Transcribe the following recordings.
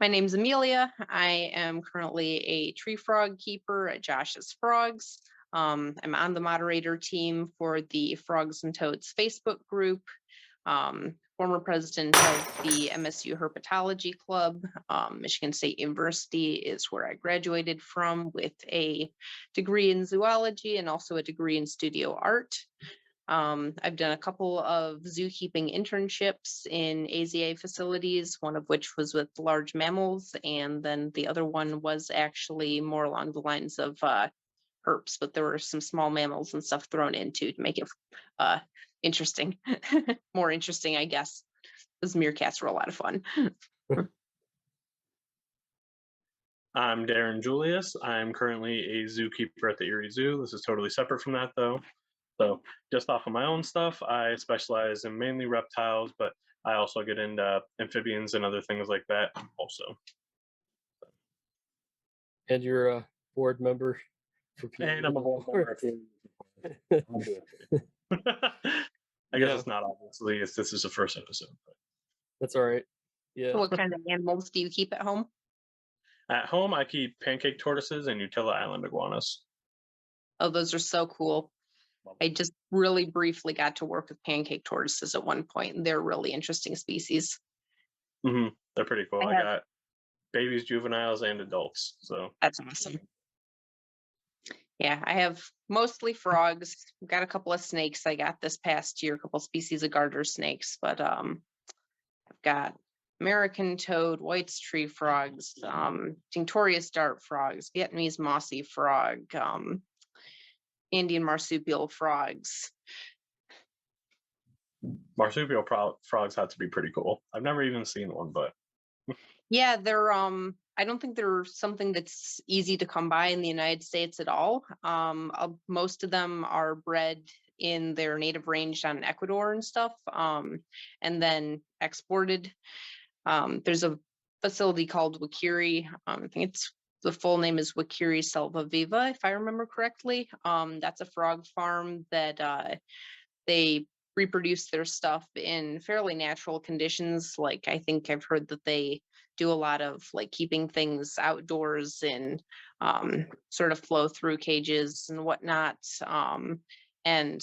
My name's Amelia. I am currently a tree frog keeper at Josh's Frogs. I'm on the moderator team for the Frogs and Toads Facebook group. Former president of the MSU Herpetology Club. Michigan State University is where I graduated from with a degree in zoology and also a degree in studio art. I've done a couple of zookeeping internships in AZA facilities, one of which was with large mammals, and then the other one was actually more along the lines of herps, but there were some small mammals and stuff thrown into to make it interesting, more interesting, I guess. Those meerkats were a lot of fun. I'm Darren Julius. I'm currently a zookeeper at the Erie Zoo. This is totally separate from that, though. So, just off of my own stuff, I specialize in mainly reptiles, but I also get into amphibians and other things like that also. And you're a board member for And I'm a whole I guess it's not obviously. This is the first episode. But. That's all right. Yeah. What kind of animals do you keep at home? At home, I keep pancake tortoises and Utila Island iguanas. Oh, those are so cool. I just really briefly got to work with pancake tortoises at one point. They're really interesting species. Mm-hmm. They're pretty cool. I got babies, juveniles, and adults. So that's awesome. Yeah, I have mostly frogs. I've got a couple of snakes I got this past year, a couple species of garter snakes, but I've got American toad, White's tree frogs, Tinctorius dart frogs, Vietnamese mossy frog, Indian marsupial frogs. Marsupial frogs have to be pretty cool. I've never even seen one, but yeah, they're I don't think they're something that's easy to come by in the United States at all. Most of them are bred in their native range down in Ecuador and stuff, and then exported. There's a facility called Wakiri. I think the full name is Wakiri Selva Viva, if I remember correctly. That's a frog farm that they reproduce their stuff in fairly natural conditions. Like, I think I've heard that they do a lot of like keeping things outdoors in sort of flow through cages and whatnot. And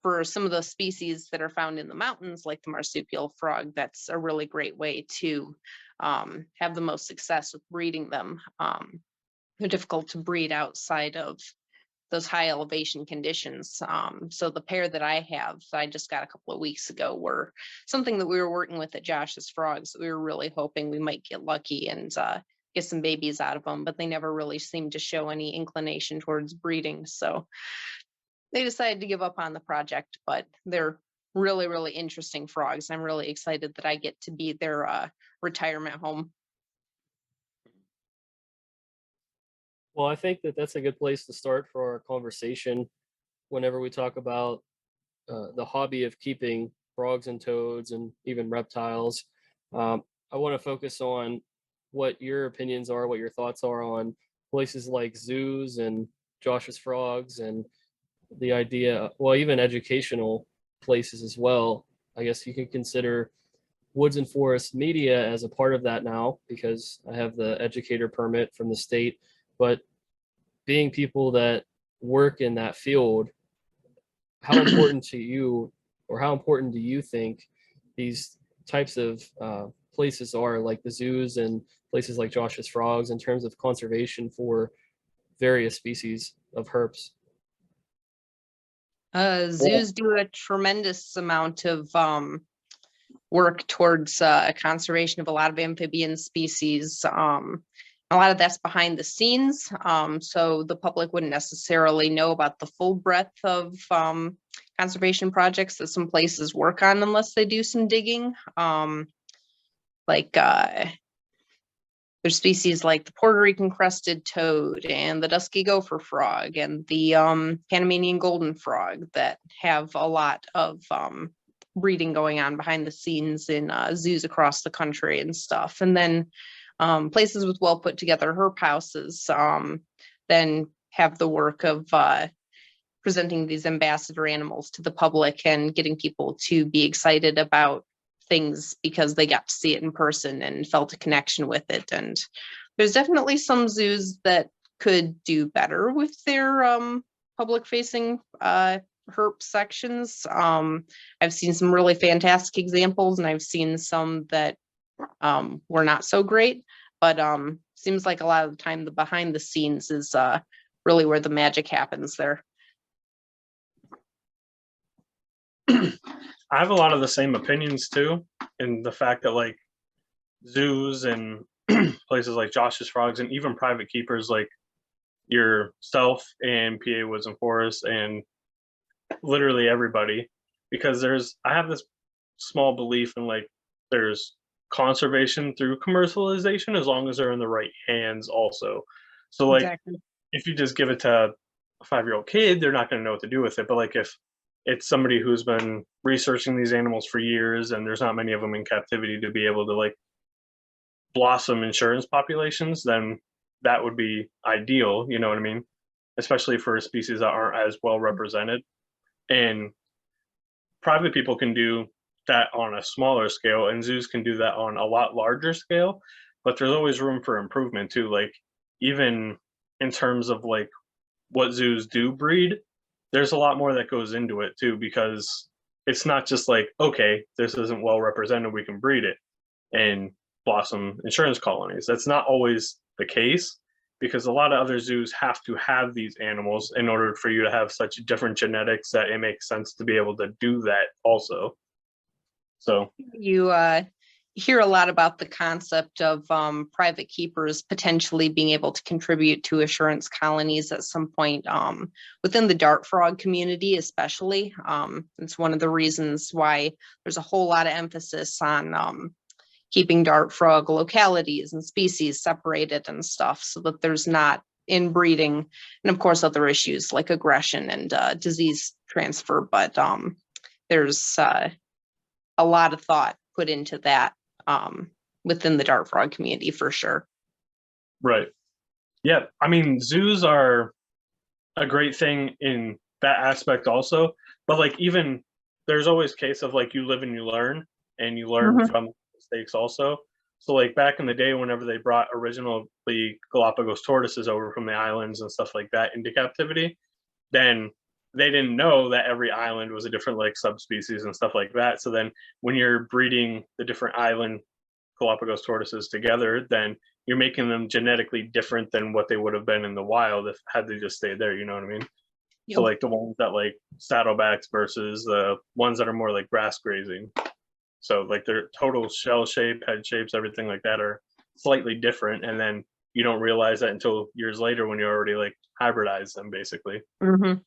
for some of the species that are found in the mountains, like the marsupial frog, that's a really great way to have the most success with breeding them. They're difficult to breed outside of those high elevation conditions. So the pair that I have, I just got a couple of weeks ago, were something that we were working with at Josh's Frogs. We were really hoping we might get lucky and get some babies out of them, but they never really seemed to show any inclination towards breeding. So they decided to give up on the project, but they're really, really interesting frogs. I'm really excited that I get to be their retirement home. Well, I think that's a good place to start for our conversation whenever we talk about the hobby of keeping frogs and toads and even reptiles. I want to focus on what your opinions are, what your thoughts are on places like zoos and Josh's Frogs and the idea, well, even educational places as well. I guess you can consider Woods and Forest Media as a part of that now because I have the educator permit from the state. But being people that work in that field, how important to you, or how important do you think these types of places are, like the zoos and places like Josh's Frogs, in terms of conservation for various species of herps? Zoos do a tremendous amount of work towards conservation of a lot of amphibian species. A lot of that's behind the scenes, so the public wouldn't necessarily know about the full breadth of conservation projects that some places work on unless they do some digging. There's species like the Puerto Rican crested toad and the dusky gopher frog and the Panamanian golden frog that have a lot of breeding going on behind the scenes in zoos across the country and stuff. And then places with well put together herp houses then have the work of presenting these ambassador animals to the public and getting people to be excited about things because they got to see it in person and felt a connection with it. And there's definitely some zoos that could do better with their public facing herp sections. I've seen some really fantastic examples, and I've seen some that were not so great, but seems like a lot of the time the behind the scenes is really where the magic happens there. I have a lot of the same opinions too, in the fact that like zoos and places like Josh's Frogs and even private keepers like yourself and PA Woods and Forests and literally everybody, because I have this small belief in like there's conservation through commercialization as long as they're in the right hands also. So like Exactly. if you just give it to a 5-year-old kid, they're not going to know what to do with it. But like if it's somebody who's been researching these animals for years and there's not many of them in captivity to be able to like blossom insurance populations, then that would be ideal, you know what I mean? Especially for species that aren't as well represented. And private people can do that on a smaller scale, and zoos can do that on a lot larger scale, but there's always room for improvement too. Like even in terms of like what zoos do breed, there's a lot more that goes into it too, because it's not just like, okay, this isn't well represented, we can breed it and blossom insurance colonies. That's not always the case, because a lot of other zoos have to have these animals in order for you to have such different genetics that it makes sense to be able to do that also. So You hear a lot about the concept of private keepers potentially being able to contribute to assurance colonies at some point within the dart frog community, especially. It's one of the reasons why there's a whole lot of emphasis on keeping dart frog localities and species separated and stuff, so that there's not inbreeding, and of course other issues like aggression and disease transfer. But there's a lot of thought put into that within the dart frog community for sure. right. Yeah, I mean, zoos are a great thing in that aspect also, but like even there's always case of like you live and you learn, and you learn from mistakes also. So like back in the day, whenever they brought originally Galapagos tortoises over from the islands and stuff like that into captivity, then they didn't know that every island was a different like subspecies and stuff like that. So then when you're breeding the different island Galapagos tortoises together, then you're making them genetically different than what they would have been in the wild if had they just stayed there, you know what I mean? Yep. So like the ones that like saddlebacks versus the ones that are more like grass grazing. So like their total shell shape, head shapes, everything like that are slightly different. And then you don't realize that until years later when you already like hybridize them basically. Mm-hmm.